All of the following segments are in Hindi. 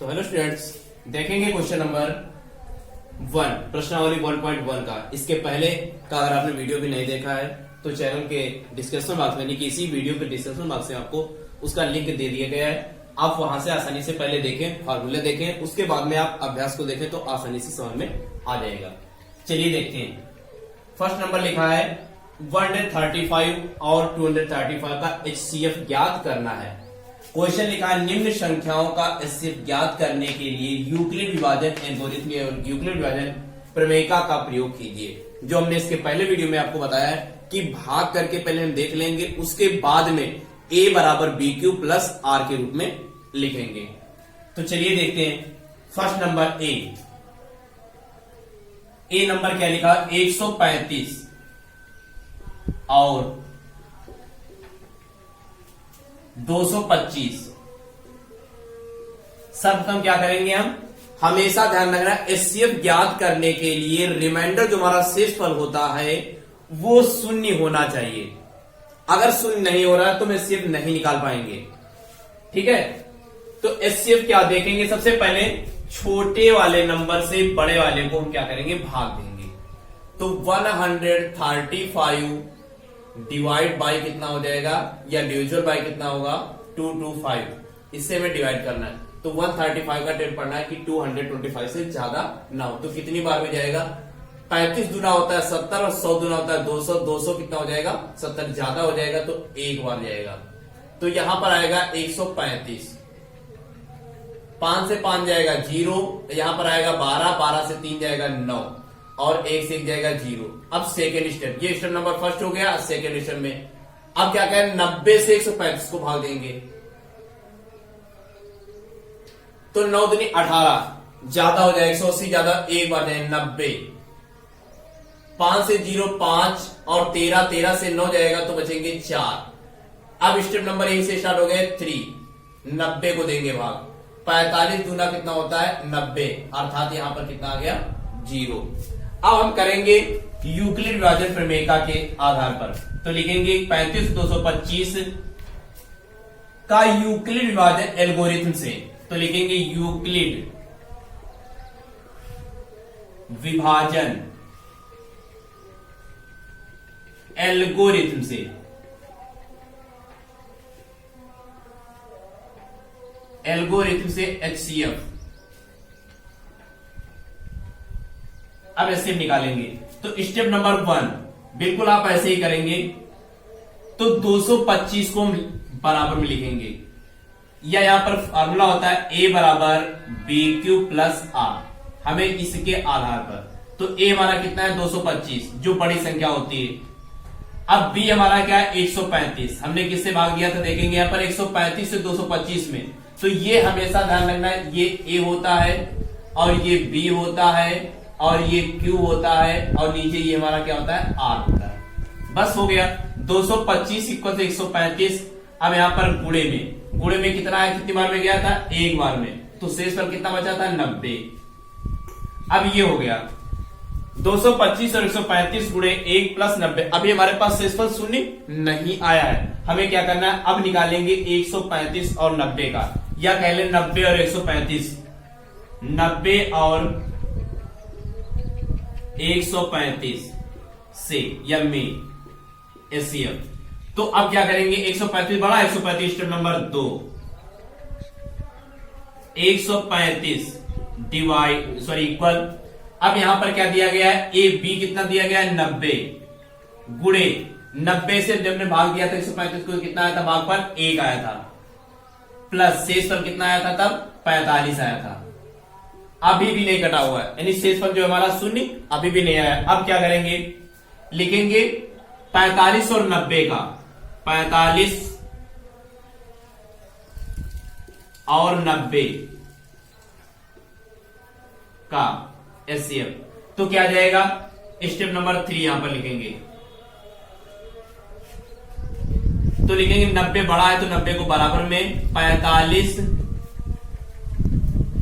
तो हेलो स्टूडेंट्स, देखेंगे क्वेश्चन नंबर 1 प्रश्नावली 1.1 का। इसके पहले का अगर आपने वीडियो भी नहीं देखा है तो चैनल के डिस्क्रिप्शन बॉक्स में, यानी कि इसी वीडियो के डिस्क्रिप्शन बॉक्स में आपको उसका लिंक दे दिया गया है। आप वहां से आसानी से पहले देखें, फार्मूले देखें, उसके बाद में आप अभ्यास को देखें तो आसानी से समझ में आ जाएगा। चलिए देखते हैं। फर्स्ट नंबर लिखा है 135 और 235 का HCF ज्ञात करना है। क्वेश्चन लिखा है निम्न संख्याओं का HCF ज्ञात करने के लिए यूक्लिड विभाजन एल्गोरिथम और यूक्लिड विभाजन प्रमेयिका का प्रयोग कीजिए। जो हमने इसके पहले वीडियो में आपको बताया है कि भाग करके पहले हम देख लेंगे, उसके बाद में a बराबर BQ प्लस R के रूप में लिखेंगे। तो चलिए देखते हैं। फर्स्ट नंबर ए नंबर क्या लिखा, 135 और 225। सर्वप्रथम क्या करेंगे, हम हमेशा ध्यान रखना HCF ज्ञात करने के लिए रिमाइंडर जो हमारा शेषफल होता है वो शून्य होना चाहिए। अगर शून्य नहीं हो रहा है तो हम HCF नहीं निकाल पाएंगे। ठीक है, तो HCF क्या देखेंगे, सबसे पहले छोटे वाले नंबर से बड़े वाले को हम क्या करेंगे, भाग देंगे। तो 135 डिवाइड बाई कितना हो जाएगा, या डिविजल बाई कितना होगा, 225। इससे हमें डिवाइड करना है। तो 135 का टेट पढ़ना है कि 225 से ज्यादा ना हो। तो कितनी बार में जाएगा, 35 दुना होता है 70 और 100 दुना होता है 200। 200 कितना हो जाएगा, 70 ज्यादा हो जाएगा तो एक बार जाएगा। तो यहां पर आएगा 135। 5 से 5 जाएगा 0, यहां पर आएगा 12, 12 से 3 जाएगा 9 और 1 से 1 जाएगा 0। अब सेकेंड स्टेप, ये स्टेप नंबर फर्स्ट हो गया। सेकेंड स्टेप में अब क्या करें, 90 से 135 को भाग देंगे। तो 9 दूनी 18, ज्यादा हो जाएगा 180, ज्यादा एक बार जाएगा 90। 5 से 0 5 और 13, 13 से 9 जाएगा तो बचेंगे 4। अब स्टेप नंबर 1 से स्टार्ट हो गए 3, 90 को देंगे भाग। 45 दूना कितना होता है 90, अर्थात यहां पर कितना आ गया 0। अब हम करेंगे यूक्लिड विभाजन प्रमेयिका के आधार पर। तो लिखेंगे 35 225 का यूक्लिड विभाजन एल्गोरिथम से। तो लिखेंगे यूक्लिड विभाजन एल्गोरिथम से। एल्गोरिथम से HCF। अब HCF निकालेंगे। तो स्टेप नंबर 1 बिल्कुल आप ऐसे ही करेंगे। तो 225 को हम बराबर में लिखेंगे, या यहां पर फॉर्मूला होता है A बराबर BQ प्लस R, हमें इसके आधार पर। तो A हमारा कितना है 225, जो बड़ी संख्या होती है। अब B हमारा क्या है 135, हमने किससे भाग दिया था, देखेंगे यहां पर 135 से 225 में। तो ये हमेशा ध्यान रखना है, ये A होता है और ये B होता है और ये Q होता है और नीचे ये हमारा क्या होता है R होता है। बस हो गया। 225 इक्वल से 135। अब यहां पर गुणे में कितना है, कितनी बार में गया था, एक बार में। तो शेषफल कितना बचा था 90। अब ये हो गया 225 और 135 गुणे 1 प्लस 90। अभी हमारे पास शेषफल शून्य नहीं आया है, हमें क्या करना है, अब निकालेंगे 135 और 90 का, या कह लें 90 और 135। 90 और 135 से या में HCF। तो अब क्या करेंगे, 135 बड़ा, 135 स्टेप नंबर 2। 135 डिवाइड इक्वल, अब यहां पर क्या दिया गया है, ए बी कितना दिया गया है 90 गुणे 90 से जब ने भाग दिया था 135 को, कितना आया था भाग पर 1 आया था, प्लस शेषफल कितना आया था तब 45 आया था। अभी भी नहीं कटा हुआ है, यानी शेषफल जो हमारा शून्य अभी भी नहीं आया। अब क्या करेंगे, लिखेंगे 45 और 90 का, 45 और 90 का HCF। तो क्या जाएगा, स्टेप नंबर 3 यहां पर लिखेंगे। तो लिखेंगे 90 बड़ा है तो 90 को बराबर में, 45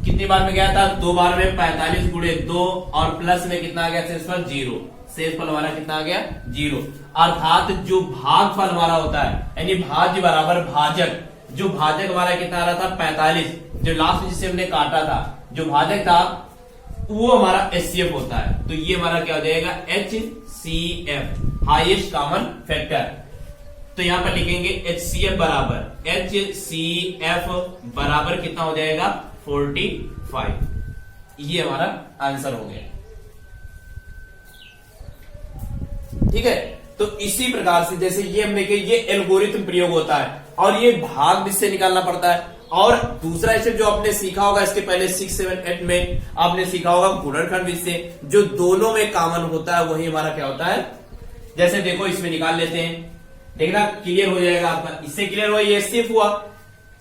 कितनी बार में गया था, 2 बार में, 45 गुणे 2 और प्लस में कितना आ गया शेषफल 0। शेषफल हमारा कितना आ गया 0। अर्थात जो भागफल हमारा होता है, यानी भाज्य बराबर भाजक, जो भाजक हमारा कितना आ रहा था 45, जो लास्ट में जिसे हमने काटा था, जो भाजक था, वो हमारा HCF होता है। तो ये हमारा क्या हो जाएगा, HCF, हाईएस्ट कॉमन फैक्टर। तो यहां पर लिखेंगे HCF बराबर कितना हो जाएगा, 45। ये हमारा आंसर हो गया। ठीक है, तो इसी प्रकार से जैसे ये हमने कहा, ये एल्गोरिथम प्रयोग होता है और ये भाग जिससे निकालना पड़ता है। और दूसरा स्टेप जो आपने सीखा होगा इसके पहले 6, 7, 8 में आपने सीखा होगा गुणनखंड विधि, जो दोनों में कॉमन होता है वही हमारा क्या होता है। जैसे देखो इसमें निकाल लेते हैं, देखना क्लियर हो जाएगा आपका। इससे क्लियर हुआ, ये SCF हुआ।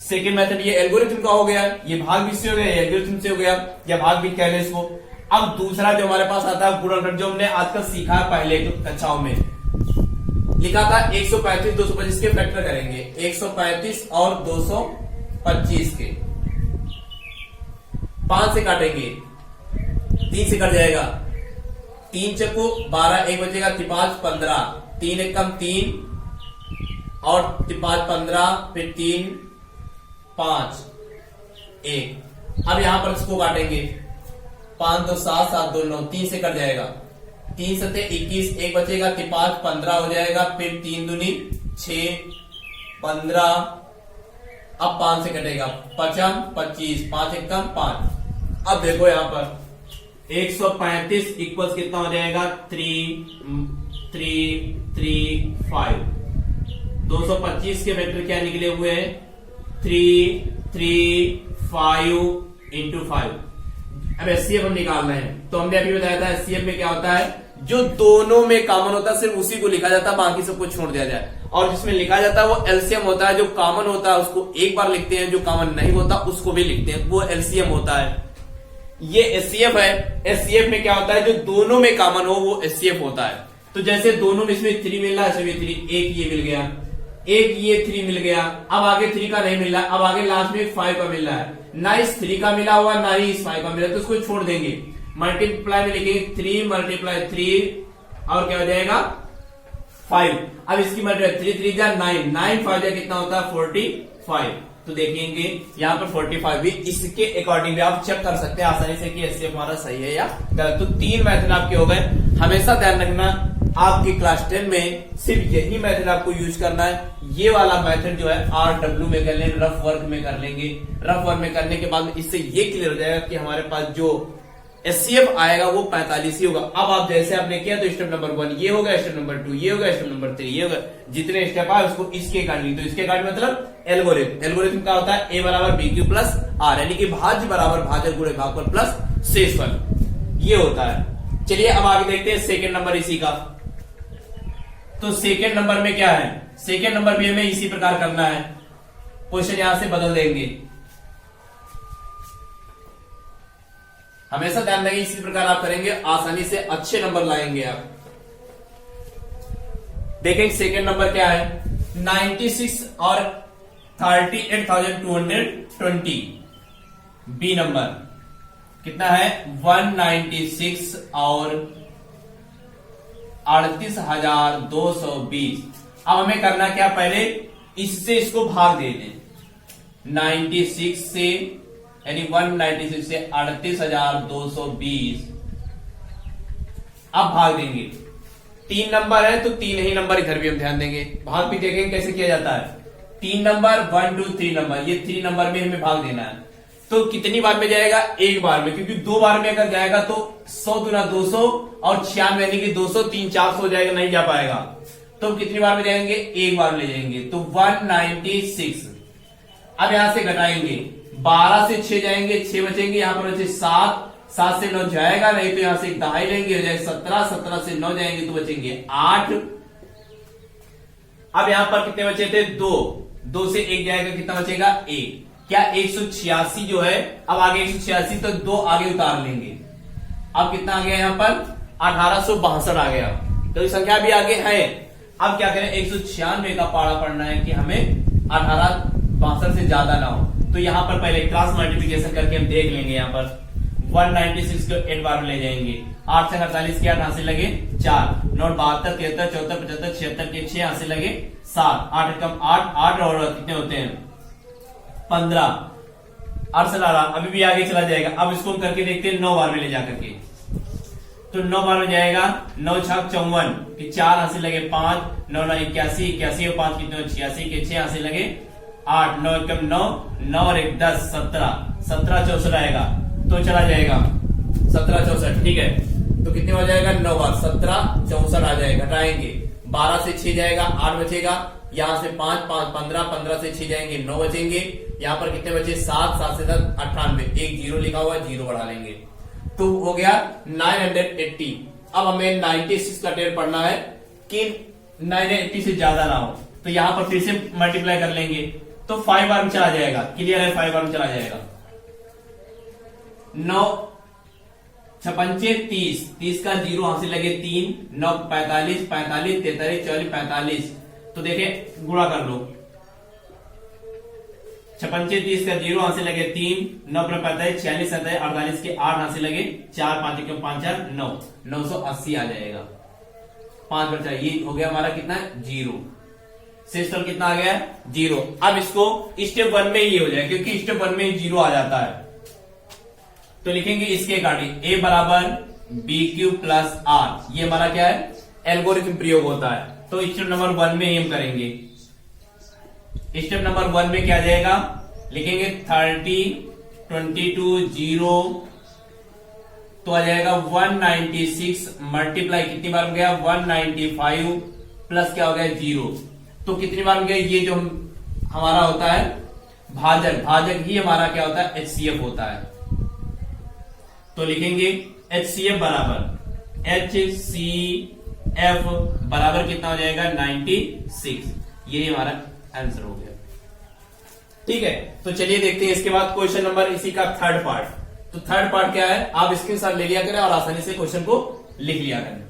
सेकेंड मेथड ये एल्गोरिथम का हो गया, ये भाग विधि से हो गया, एल्गोरिथम से हो गया, या भाग विधि कह लें इसको। अब दूसरा जो हमारे पास आता है गुणनखंड, जो हमने आजकल सीखा है पहले कक्षाओं में, लिखा था 135 225 के फैक्टर करेंगे, 135 और 225 के 5 से काटेंगे, 3 से कट जाएगा, 3 चक्कू 12, 1 बचेगा, 5 15, 3 1 कम 3 और 5 15, फिर 3 5 1। अब यहां पर इसको काटेंगे, 5 2 7 7 2 9, 3 से कट जाएगा, 3 7 21, 1 बचेगा, 5 15 हो जाएगा, फिर 3 दूनी 6 15, अब 5 से कटेगा, 5 25, 5 1 कम 5। अब देखो यहां पर 135 इक्वल्स कितना हो जाएगा, 3 3 3 5। 225 के फैक्टर क्या निकले हुए हैं, 3 3 5 इंटू 5। अब HCF हम निकाल रहे हैं, तो हमने अभी बताया था HCF में क्या होता है, जो दोनों में कॉमन होता है सिर्फ उसी को लिखा जाता है, बाकी सबको छोड़ दिया जाए। और जिसमें लिखा जाता है वो LCM होता है, जो कॉमन होता है उसको एक बार लिखते हैं, जो कॉमन नहीं होता उसको भी लिखते हैं, वो LCM होता है। ये HCF है। HCF में क्या होता है, जो दोनों में कॉमन हो वो HCF होता है। तो जैसे दोनों में इसमें 3 मिल रहा है, इसमें 3, एक ये मिल गया, एक ये 3 मिल गया, अब आगे 3 का नहीं मिल रहा, अब आगे लास्ट में 5 का मिल रहा है, ना इस 3 का मिला हुआ ना ही इस 5 का मिला, तो उसको छोड़ देंगे। मल्टीप्लाई में लिखेंगे 3 × 3 और क्या हो जाएगा 5। अब इसकी मल्टीप्लाई 3 3 जा 9, 9 5 जा कितना होता है 45। तो देखेंगे यहाँ पर 45 भी इसके अकॉर्डिंग भी आप चेक कर सकते हैं आसानी से कि HCF हमारा सही है या गलत। तो 3 मेथड आपके हो गए। हमेशा ध्यान रखना आपकी क्लास 10 में सिर्फ यही मेथड आपको यूज करना है। ये वाला मेथड जो है RW में कर लेंगे, रफ वर्क में कर लेंगे। रफ वर्क में करने के बाद इससे ये क्लियर हो जाएगा कि हमारे पास जो HCF आएगा वो 45 ही होगा। अब आप जैसे आपने किया तो स्टेप नंबर 1 ये होगा, स्टेप नंबर 2 ये होगा, स्टेप नंबर 3 ये होगा, जितने स्टेप आए उसको इसके अकॉर्डिंग। तो इसके अकॉर्डिंग मतलब एल्गोरिथम। एल्गोरिथम क्या होता है, A बराबर BQ प्लस R, यानी कि भाज्य बराबर भाजक गुणे भागफल प्लस शेषफल, ये होता है। चलिए अब आगे देखते हैं सेकेंड नंबर इसी का। तो सेकेंड नंबर में क्या है, सेकेंड नंबर भी हमें इसी प्रकार करना है। क्वेश्चन यहां से बदल देंगे, हमेशा ध्यान रखें इसी प्रकार आप करेंगे, आसानी से अच्छे नंबर लाएंगे आप। देखेंगे सेकेंड नंबर क्या है, 96 और 38,220। बी नंबर कितना है 196 और 38,220। अब हमें करना क्या, पहले इससे इसको भाग दे दें 96 से, यानी 196 से 38,220 अब भाग देंगे। 3 नंबर है तो 3 ही नंबर इधर भी हम ध्यान देंगे। भाग भी देखेंगे कैसे किया जाता है। 3 नंबर 1 2 3 नंबर, ये 3 नंबर में हमें भाग देना है। तो कितनी बार में जाएगा, एक बार में, क्योंकि 2 बार में अगर जाएगा तो 100 दूना 200 और 96 यानी कि 200 3 400 हो जाएगा, नहीं जा पाएगा। तो कितनी बार में जाएंगे, एक बार में ले जाएंगे। तो 196। अब यहां से घटाएंगे, 12 से 6 जाएंगे, 6 बचेंगे, यहां पर बचे 7, 7 से 9 जाएगा नहीं, तो यहां से 1 दहाई लेंगे, हो जाएगा 17, 17 से 9 जाएंगे तो बचेंगे 8। अब यहां पर कितने बचे थे, 2 से 1 जाएगा, कितना बचेगा 1। क्या 186 जो है, अब आगे 186 तो 2 आगे उतार लेंगे। अब कितना आ गया यहां पर 1862 आ गया, तो संख्या भी आगे है। अब क्या करें, 196 का पाड़ा पढ़ना है कि हमें 1862 से ज्यादा ना हो। तो यहां पर पहले क्रॉस मल्टीप्लिकेशन करके हम देख लेंगे। यहां पर 196 को 8 बार में ले जाएंगे, 8 से 48 के 8 हासिल लगे 4, 9 72 73 74 75 76 के 6 हासिल लगे 7, 8 कम 8 8 और कितने होते हैं 15। अरसल आ रहा, अभी भी आगे चला जाएगा। अब इसको हम करके देखते हैं 9 बार में ले जाकर के। तो 9 बार में जाएगा, 9 छक 54 कि 4 हासिल लगे 5, 9 9 81, 81 और 5 कितने 86 के 6 हासिल लगे 8, 9 एकम 9, 9 और 1 10, 17, 17 64 आएगा। तो चला जाएगा 17 64, ठीक है। तो कितने हो जाएगा 9 बार 17 64 आ जाएगा। घटाएंगे 12 से 6 जाएगा 8 बचेगा, यहां से 5 5 15, 15 से 6 जाएंगे 9 बचेंगे। यहाँ पर कितने बचे 7, 7 से 10 98, एक जीरो लिखा हुआ है, जीरो बढ़ा लेंगे तो हो गया 980। अब हमें 96 का टेन पढ़ना है कि 980 से ज्यादा ना हो, तो यहां पर फिर से मल्टीप्लाई कर लेंगे तो 5 बार में चला जाएगा। क्लियर है, 5 बार में चला जाएगा। 9 56 30, 30 का जीरो हासिल लगे 3, 9 45, 45 43 44 45, तो देखिए गुणा कर लो। 56 30 का जीरो हासिल लगे 3, 9 45 46 47 48 के 8 हासिल लगे 4, 5 क्यों 5 4 9, 980 आ जाएगा। 5 बचा, ये हो गया हमारा कितना जीरो। सिस्टम कितना आ गया जीरो। अब इसको स्टेप 1 में ये हो जाए, क्योंकि स्टेप 1 में जीरो आ जाता है। तो लिखेंगे इसके अकॉर्डिंग ए बराबर बी क्यू प्लस आर, ये हमारा क्या है एल्गोरिथम प्रयोग होता है। तो स्टेप नंबर 1 में हम करेंगे। स्टेप नंबर 1 में क्या जाएगा, लिखेंगे 30 22 0, तो आ जाएगा 196 मल्टीप्लाई कितनी बार में गया 195 प्लस क्या हो गया 0, तो कितनी बार में गया ये जो हमारा होता है भाजक, भाजक ही हमारा क्या होता है HCF होता है। तो लिखेंगे HCF बराबर HCF बराबर कितना हो जाएगा 96, ये हमारा आंसर हो गया। ठीक है, तो चलिए देखते हैं इसके बाद क्वेश्चन नंबर इसी का थर्ड पार्ट। तो थर्ड पार्ट क्या है, आप इसके साथ ले लिया करें और आसानी से क्वेश्चन को लिख लिया करें।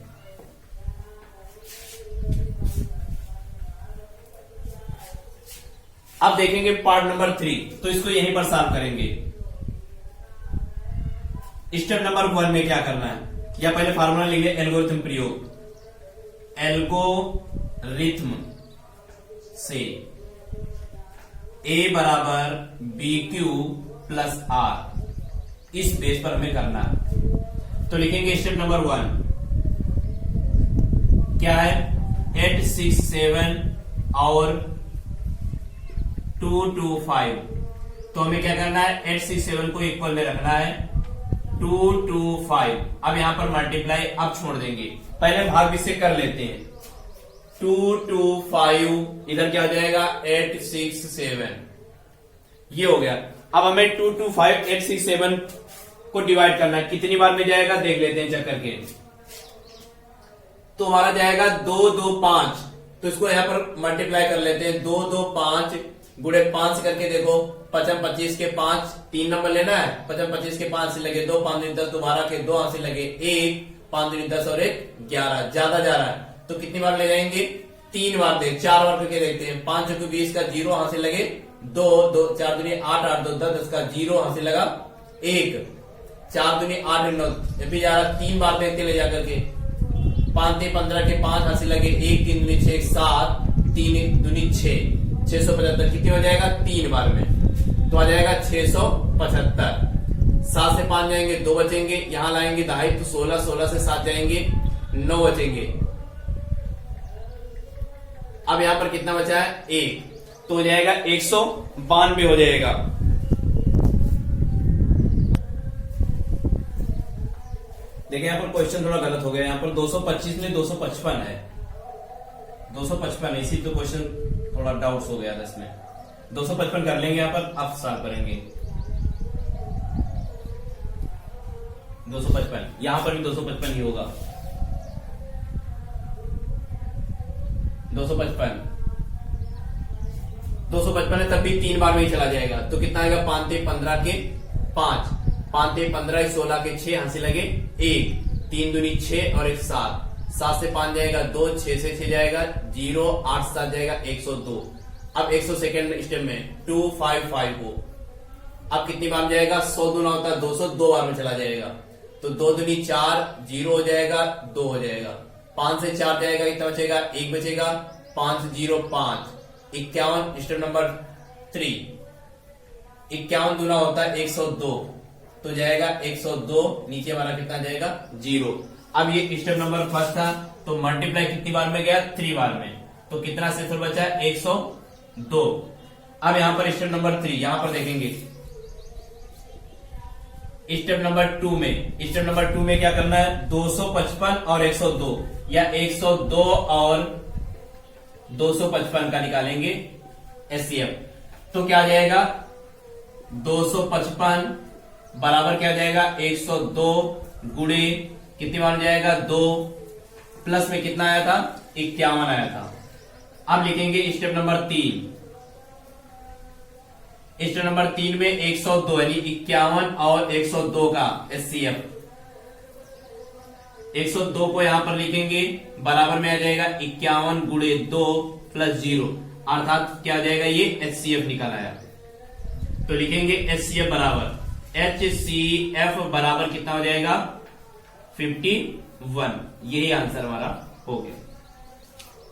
अब देखेंगे पार्ट नंबर 3, तो इसको यहीं पर सॉल्व करेंगे। स्टेप नंबर 1 में क्या करना है, या पहले फार्मूला लिख लिया एल्गोरिथम प्रयोग। एल्गोरिथम से ए बराबर बी क्यू प्लस आर, इस बेस पर हमें करना है। तो लिखेंगे स्टेप नंबर 1 क्या है 867 और 225, तो हमें क्या करना है 867 को इक्वल में रखना है 225। अब यहां पर मल्टीप्लाई अब छोड़ देंगे, पहले भाग से कर लेते हैं। 225 इधर क्या हो जाएगा 867, ये हो गया। अब हमें 225 867 को डिवाइड करना है, कितनी बार में जाएगा देख लेते हैं चेक करके। तो हमारा जाएगा 2 2 5, तो इसको यहां पर मल्टीप्लाई कर लेते हैं। 2 2 5 गुणे 5 से करके देखो, 55 25 के 5, 3 नंबर लेना है। 55 25 के 5 से लगे 2, 5 10, दोबारा के 2 से लगे 1, 5 10 और 1 11, ज्यादा जा रहा है तो कितनी बार ले जाएंगे 3 बार दे, 4 बार करके देखते हैं। 5 को 20 का 0 हाथ से लगे 2, 2 4 दूनी 8 8 2 10 का 0 हाथ से लगा 1, 4 दूनी 8 9, भी जा रहा 3 बार देखते ले जाकर के। 5 15 के 5 हाथ से लगे 1 3 दूनी 6 7, 3 दूनी 6, 675 कितनी हो जाएगा 3 बार में, तो आ जाएगा 675। 7 से 5 जाएंगे 2 बचेंगे, यहां लाएंगे दहाई तो 16, 16 से 7 जाएंगे 9 बचेंगे। अब यहां पर कितना बचा है 1, तो हो जाएगा 192 हो जाएगा। देखिए यहां पर क्वेश्चन थोड़ा गलत हो गया, यहां पर 225 में 255 है, 255 इसी तो क्वेश्चन थोड़ा डाउट्स हो गया था इसमें। 255 कर लेंगे यहां पर, अब सॉल्व करेंगे 255, यहां पर भी 255 ही होगा। 255 है तब भी 3 बार में ही चला जाएगा, तो कितना आएगा 5 15 के 5, 5 15 16 के 6 हाथ से लगे 1, 3 दूनी 6 और 1 7, 7 से 5 जाएगा 2, 6 से 6 जाएगा 0, 8 से 7 जाएगा 102। अब 100 सेकेंड स्टेप में 255 हो, अब कितनी बार में जाएगा 100 दूना होता है 200, 2 बार में चला जाएगा, तो 2 दूनी 4, 0 हो जाएगा 2 हो जाएगा। 5 से 4 जाएगा कितना बचेगा 1 बचेगा, 5 0 5 51 स्टेप नंबर 3। 51 दूना होता है 102, तो जाएगा 102, नीचे हमारा कितना जाएगा 0। अब ये स्टेप नंबर फर्स्ट था, तो मल्टीप्लाई कितनी बार में गया 3 बार में, तो कितना शेषफल बचा है 102। अब यहां पर स्टेप नंबर 3, यहां पर देखेंगे स्टेप नंबर 2 में, स्टेप नंबर 2 में क्या करना है 255 और 102 या 102 और 255 का निकालेंगे एचसीएफ, तो क्या आ जाएगा 255 बराबर क्या जाएगा 102 गुणे कितनी बार जाएगा 2, प्लस में कितना आया था 51 आया था। अब लिखेंगे स्टेप नंबर 3, स्टेप नंबर 3 में 102 यानी 51 और 102 का एचसीएफ, 102 को यहां पर लिखेंगे बराबर में आ जाएगा 51 गुणे 2 प्लस 0, अर्थात क्या आ जाएगा ये एचसीएफ निकल आया। तो लिखेंगे एचसीएफ बराबर, एचसीएफ बराबर कितना हो जाएगा 51, यही आंसर हमारा हो गया।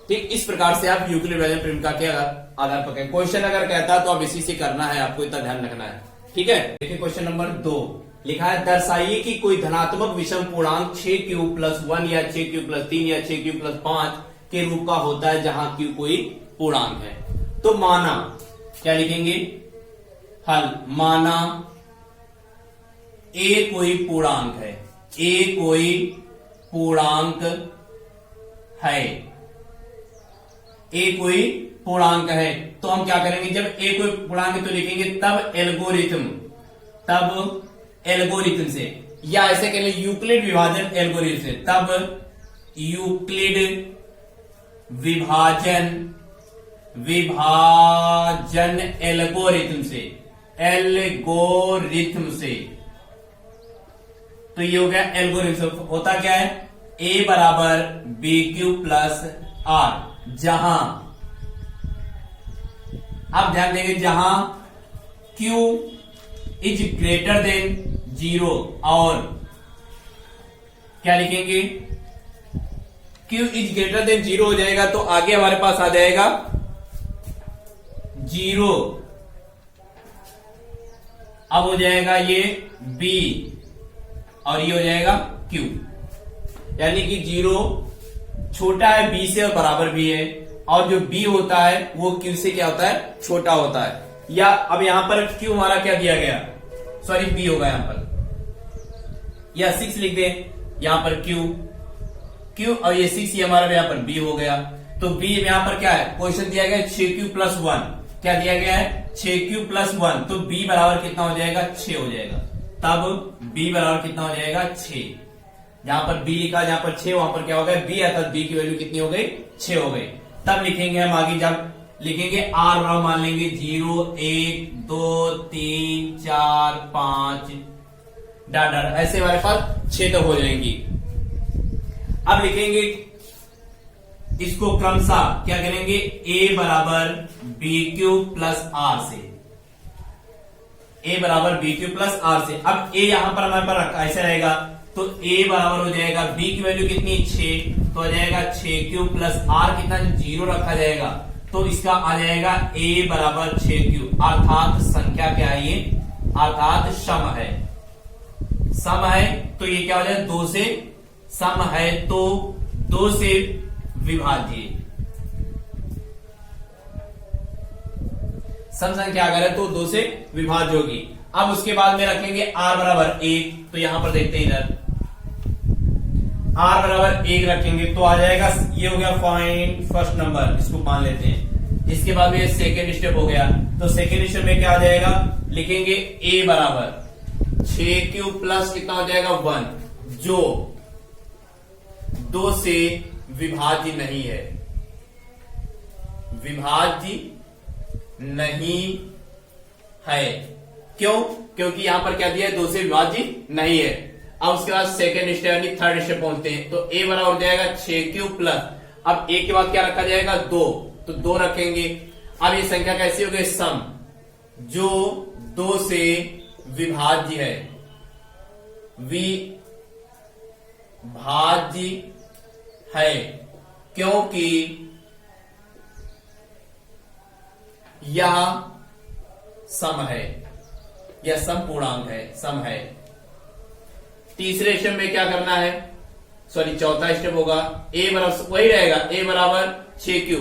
ठीक, इस प्रकार से आप यूक्लिड डिवीजन प्रिंट के आधार पर क्वेश्चन अगर कहता तो अब इसी से करना है, आपको इतना ध्यान रखना है। ठीक है, देखिए क्वेश्चन नंबर 2 लिखा है दर्शाइए कि कोई धनात्मक विषम पूर्णांक 6q+1 या 6q+3 या 6q+5 के रूप का होता है जहां q कोई पूर्णांक है। तो माना, क्या लिखेंगे हल, माना a कोई पूर्णांक है, a कोई पूर्णांक है, a कोई पूर्णांक है, तो हम क्या करेंगे जब a कोई पूर्णांक है तो लिखेंगे तब एल्गोरिथम से, या ऐसे कह लें यूक्लिड विभाजन एल्गोरिथम से, तब यूक्लिड विभाजन एल्गोरिथम से, तो ये हो गया एल्गोरिथम। होता क्या है a बराबर BQ+R, जहां, आप ध्यान देंगे जहां Q इज ग्रेटर देन 0 और क्या लिखेंगे Q इज ग्रेटर देन 0 हो जाएगा तो आगे हमारे पास आ जाएगा 0, अब हो जाएगा ये B और ये हो जाएगा Q, यानी कि 0 छोटा है B से और बराबर भी है, और जो B होता है वो Q से क्या होता है छोटा होता है। या अब यहां पर Q हमारा क्या दिया गया, सॉरी B होगा यहां पर, या 6 लिख दें यहां पर Q और ये 6 ये हमारा यहां पर B हो गया। तो B यहां पर क्या है, क्वेश्चन दिया गया 6q+1, क्या दिया गया है 6q+1, तो B बराबर कितना हो जाएगा 6 हो जाएगा, तब B बराबर कितना हो जाएगा 6, जहां पर B लिखा जहां पर 6 वहां पर क्या हो गया B है, तब B की वैल्यू कितनी हो गई 6 हो गई। तब लिखेंगे हम आगे, जब लिखेंगे R बराबर मान लेंगे 0 1 2 3 4 5 डॉट डॉट, ऐसे हमारे पास 6 तक हो जाएंगी। अब लिखेंगे इसको क्रमशः क्या करेंगे A बराबर BQ+R से, A बराबर BQ+R से। अब A यहां पर हमारे पास रखा ऐसे रहेगा, तो A बराबर हो जाएगा B की वैल्यू कितनी 6, तो आ जाएगा 6q+R कितना 0 रखा जाएगा, तो इसका आ जाएगा A बराबर 6q, अर्थात संख्या क्या है ये, अर्थात सम है, सम है। तो ये क्या हो जाए 2 से सम है, तो 2 से विभाज्य, सम संख्या अगर है तो 2 से विभाज्य होगी। अब उसके बाद में रखेंगे R बराबर 1, तो यहां पर देखते हैं इधर R बराबर 1 रखेंगे तो आ जाएगा, ये हो गया फाइंड फर्स्ट नंबर, इसको मान लेते हैं। इसके बाद में सेकेंड स्टेप हो गया, तो सेकेंड स्टेप में क्या आ जाएगा, लिखेंगे A बराबर 6q प्लस कितना हो जाएगा 1, जो 2 से विभाज्य नहीं है, विभाज्य नहीं है। क्यों, क्योंकि यहां पर क्या दिया है 2 से विभाज्य नहीं है। अब उसके बाद सेकेंड स्टेप यानी थर्ड स्टेप पहुंचते हैं, तो A बराबर हो जाएगा 6q प्लस, अब A के बाद क्या रखा जाएगा 2, तो 2 रखेंगे। अब ये संख्या कैसी हो गई सम, जो 2 से विभाज्य है, विभाज्य है, क्योंकि यह सम है, या सम पूर्णांक है, सम है। तीसरे स्टेप में क्या करना है, सॉरी चौथा स्टेप होगा, a बराबर वही रहेगा, a बराबर 6q।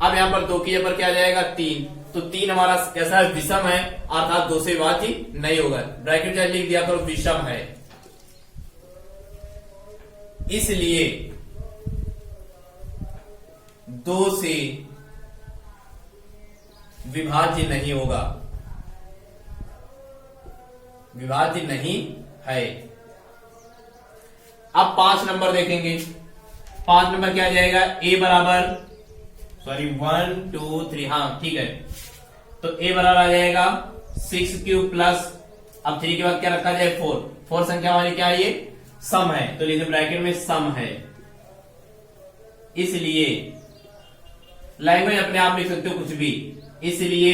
अब यहां पर 2 की जगह पर क्या आ जाएगा 3, तो 3 हमारा कैसा है, विषम है, अर्थात 2 से विभाज्य नहीं होगा। ब्रैकेट में लिख दिया तो विषम है, इसलिए 2 से विभाज्य नहीं होगा, विभाज्य नहीं है। अब 5 नंबर देखेंगे, 5 नंबर क्या आ जाएगा, a बराबर सॉरी 1 2 3, हाँ ठीक है, तो a बराबर आ जाएगा 6q प्लस, अब 3 के बाद क्या रखा जाए 4, 4 संख्या हमारी क्या है, ये सम है, तो लीजिए ब्रैकेट में सम है, इसलिए लैंग्वेज अपने आप लिख सकते हो कुछ भी, इसलिए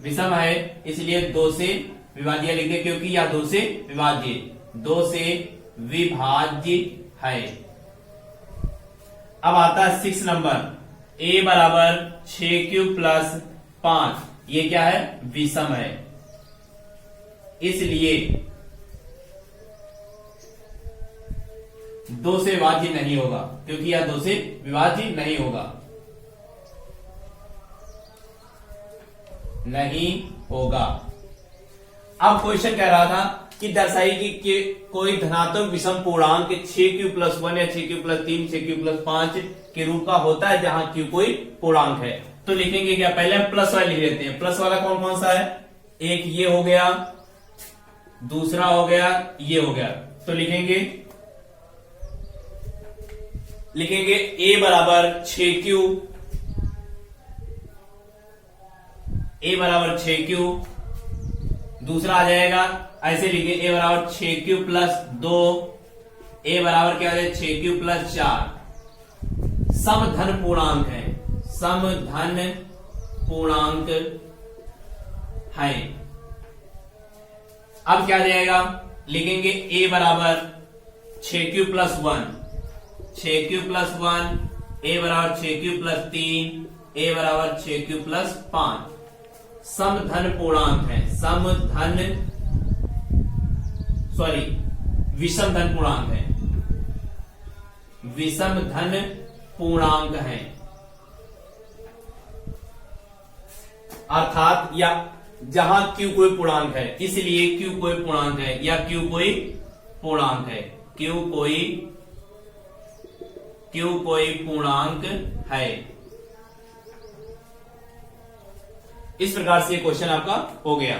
विषम है, इसलिए 2 से विभाज्य लिख दे, क्योंकि यह 2 से विभाज्य, 2 से विभाज्य है। अब आता है 6 नंबर, a बराबर 6q प्लस 5, ये क्या है, विषम है, इसलिए 2 से विभाज्य नहीं होगा, क्योंकि यह 2 से विभाज्य नहीं होगा, नहीं होगा। अब क्वेश्चन कह रहा था कि दर्शाइए कि कोई धनात्मक विषम पूर्णांक 6q प्लस 1 या 6q प्लस 3, 6q प्लस 5 के रूप का होता है जहां q कोई पूर्णांक है। तो लिखेंगे क्या, पहले हम प्लस वाला लिख लेते हैं। प्लस वाला कौन कौन सा है, एक ये हो गया, दूसरा हो गया, ये हो गया, तो लिखेंगे a बराबर 6q, a बराबर 6q, दूसरा आ जाएगा ऐसे लिखे a बराबर 6q प्लस 2, a बराबर क्या आ जाए 6q प्लस 4, समधन पूर्णांक है, समधन पूर्णांक है। अब क्या आ जाएगा, लिखेंगे a बराबर 6q plus 1, 6q plus 1, a बराबर 6q प्लस 3, a बराबर 6q प्लस 5, समधन पूर्णांक है, समधन सॉरी विषम धन पूर्णांक है, विषम धन पूर्णांक है, अर्थात या जहां q कोई पूर्णांक है, इसलिए q कोई पूर्णांक है, या q कोई पूर्णांक है, q कोई पूर्णांक है। इस प्रकार से क्वेश्चन आपका हो गया।